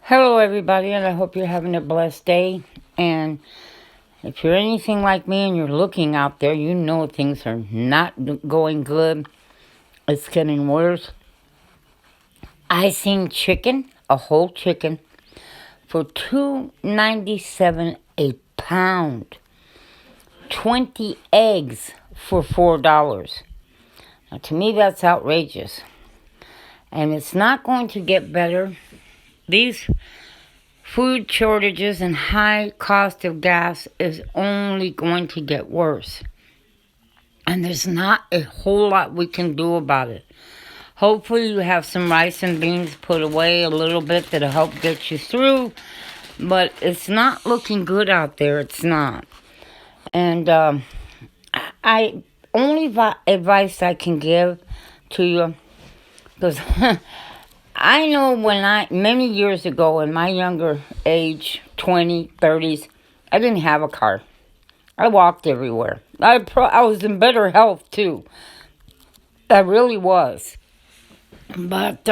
Hello, everybody, and I hope you're having a blessed day. And if you're anything like me and you're looking out there, you know things are not going good. It's getting worse. I seen chicken, a whole chicken, for $2.97 a pound. 20 eggs for $4. Now, to me, that's outrageous. And it's not going to get better. These food shortages and high cost of gas is only going to get worse. And there's not a whole lot we can do about it. Hopefully you have some rice and beans put away a little bit that'll help get you through. But it's not looking good out there. It's not. And I only advice I can give to you, because I know many years ago in my younger age, 20, 30s, I didn't have a car. I walked everywhere. I was in better health, too. I really was. But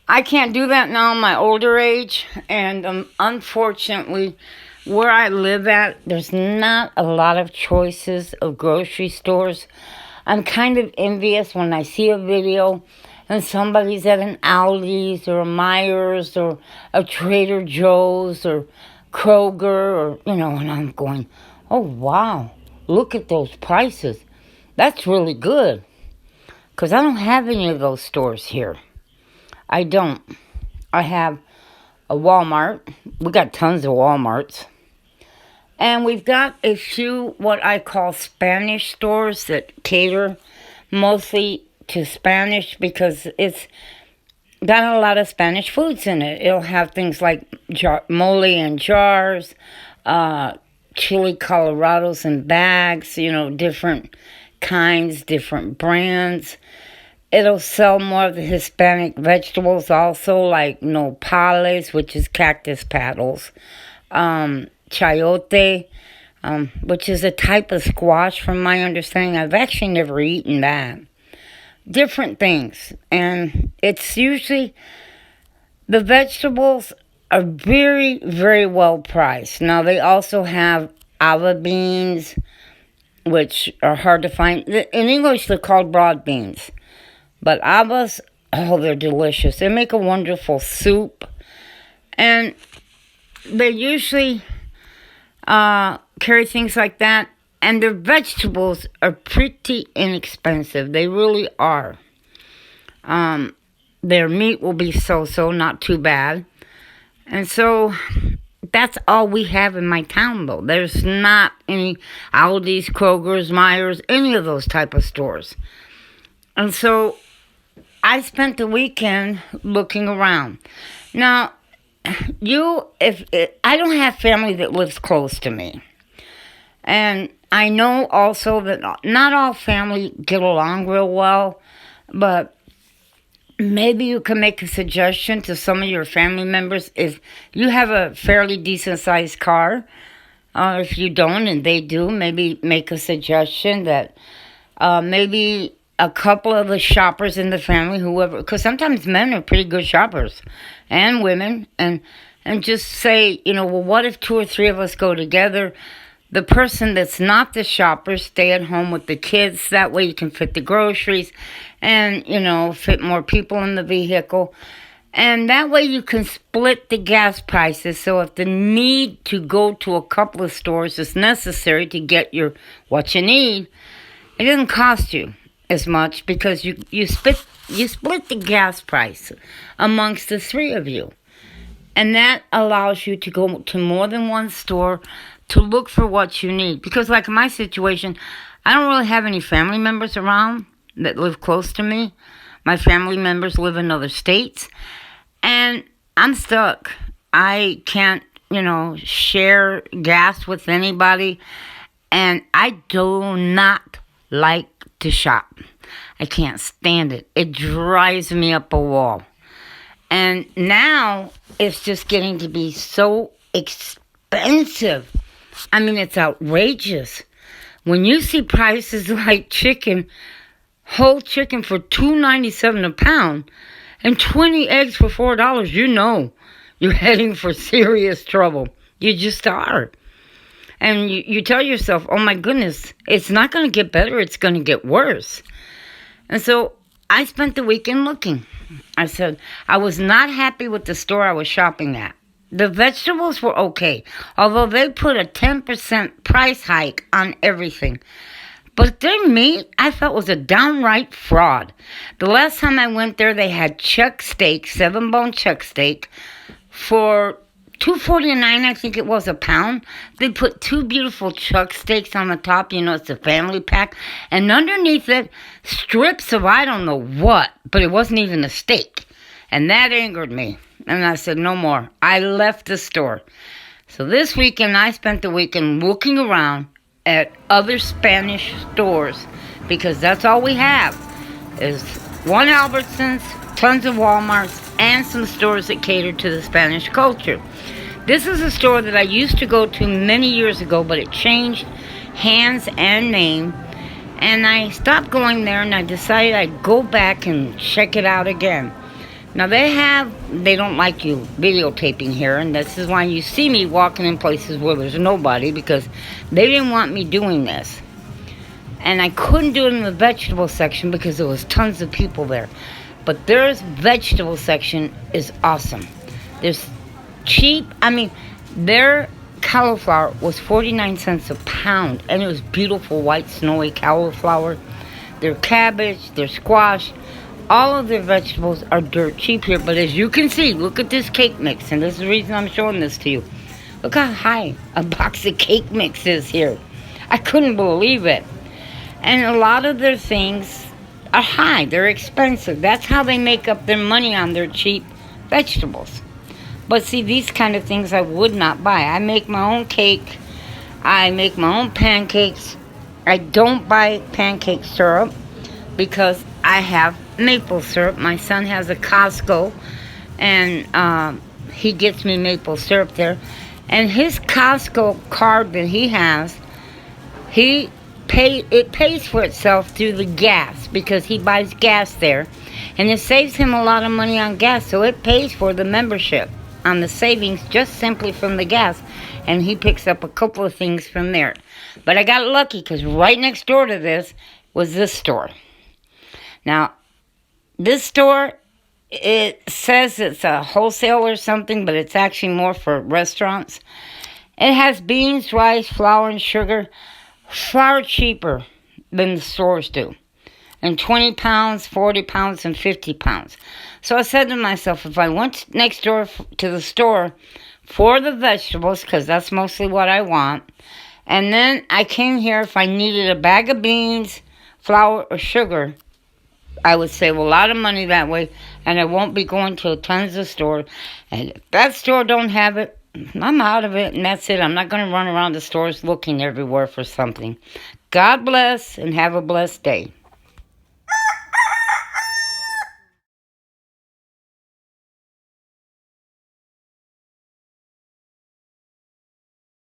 I can't do that now in my older age. And unfortunately, where I live at, there's not a lot of choices of grocery stores. I'm kind of envious when I see a video and somebody's at an Aldi's or a Myers or a Trader Joe's or Kroger or, and I'm going, oh, wow, look at those prices. That's really good. Because I don't have any of those stores here. I don't. I have a Walmart. We got tons of Walmarts. And we've got a few what I call Spanish stores that cater mostly to Spanish, because it's got a lot of Spanish foods in it. It'll have things like mole in jars, chili colorados in bags, different kinds, different brands. It'll sell more of the Hispanic vegetables also, like nopales, which is cactus paddles, chayote, which is a type of squash from my understanding. I've actually never eaten that. Different things. And it's usually, the vegetables are very, very well priced. Now, they also have fava beans, which are hard to find. In English, they're called broad beans. But habas, they're delicious. They make a wonderful soup. And they usually carry things like that. And their vegetables are pretty inexpensive. They really are. Their meat will be so-so, not too bad. And so that's all we have in my town, though. There's not any Aldi's, Kroger's, Myers, any of those type of stores. And so I spent the weekend looking around. Now, I don't have family that lives close to me. And I know also that not all family get along real well, but maybe you can make a suggestion to some of your family members if you have a fairly decent-sized car. If you don't and they do, maybe make a suggestion that maybe a couple of the shoppers in the family, whoever, because sometimes men are pretty good shoppers, and women, and just say, well, what if 2 or 3 of us go together? The person that's not the shopper stay at home with the kids. That way you can fit the groceries and, fit more people in the vehicle. And that way you can split the gas prices. So if the need to go to a couple of stores is necessary to get what you need, it doesn't cost you as much, because you split the gas price amongst the 3 of you. And that allows you to go to more than one store to look for what you need. Because like in my situation, I don't really have any family members around that live close to me. My family members live in other states. And I'm stuck. I can't, share gas with anybody. And I do not like to shop. I can't stand it. It drives me up a wall. And now it's just getting to be so expensive. I mean, it's outrageous. When you see prices like whole chicken for $2.97 a pound, and 20 eggs for $4, you're heading for serious trouble. You just are. And you tell yourself, oh my goodness, it's not going to get better, it's going to get worse. And so I spent the weekend looking. I said, I was not happy with the store I was shopping at. The vegetables were okay, although they put a 10% price hike on everything. But their meat, I felt, was a downright fraud. The last time I went there, they had chuck steak, 7-bone chuck steak, for $2.49, I think it was, a pound. They put 2 beautiful chuck steaks on the top. You know, it's a family pack. And underneath it, strips of I don't know what, but it wasn't even a steak. And that angered me. And I said, no more. I left the store. So this weekend, I spent the weekend looking around at other Spanish stores, because that's all we have is one Albertsons, tons of Walmarts, and some stores that cater to the Spanish culture. This is a store that I used to go to many years ago, but it changed hands and name, and I stopped going there, and I decided I'd go back and check it out again. Now they don't like you videotaping here, and this is why you see me walking in places where there's nobody, because they didn't want me doing this. And I couldn't do it in the vegetable section because there was tons of people there. But their vegetable section is awesome. There's cheap, their cauliflower was 49 cents a pound, and it was beautiful white snowy cauliflower. Their cabbage, their squash, all of their vegetables are dirt cheap here. But as you can see, look at this cake mix, and this is the reason I'm showing this to you. Look how high a box of cake mix is here. I couldn't believe it. And a lot of their things are high. They're expensive. That's how they make up their money on their cheap vegetables. But see, these kind of things I would not buy. I make my own cake. I make my own pancakes. I don't buy pancake syrup because I have maple syrup. My son has a Costco, and he gets me maple syrup there. And his Costco card that he has, it pays for itself through the gas, because he buys gas there, and it saves him a lot of money on gas. So it pays for the membership on the savings just simply from the gas, and he picks up a couple of things from there. But I got lucky because right next door to this was this store. Now, this store, it says it's a wholesale or something, but it's actually more for restaurants. It has beans, rice, flour, and sugar, far cheaper than the stores do. And 20 pounds, 40 pounds, and 50 pounds. So I said to myself, if I went next door to the store for the vegetables, because that's mostly what I want, and then I came here if I needed a bag of beans, flour, or sugar, I would save a lot of money that way, and I won't be going to tons of stores. And if that store don't have it, I'm out of it, and that's it. I'm not going to run around the stores looking everywhere for something. God bless, and have a blessed day.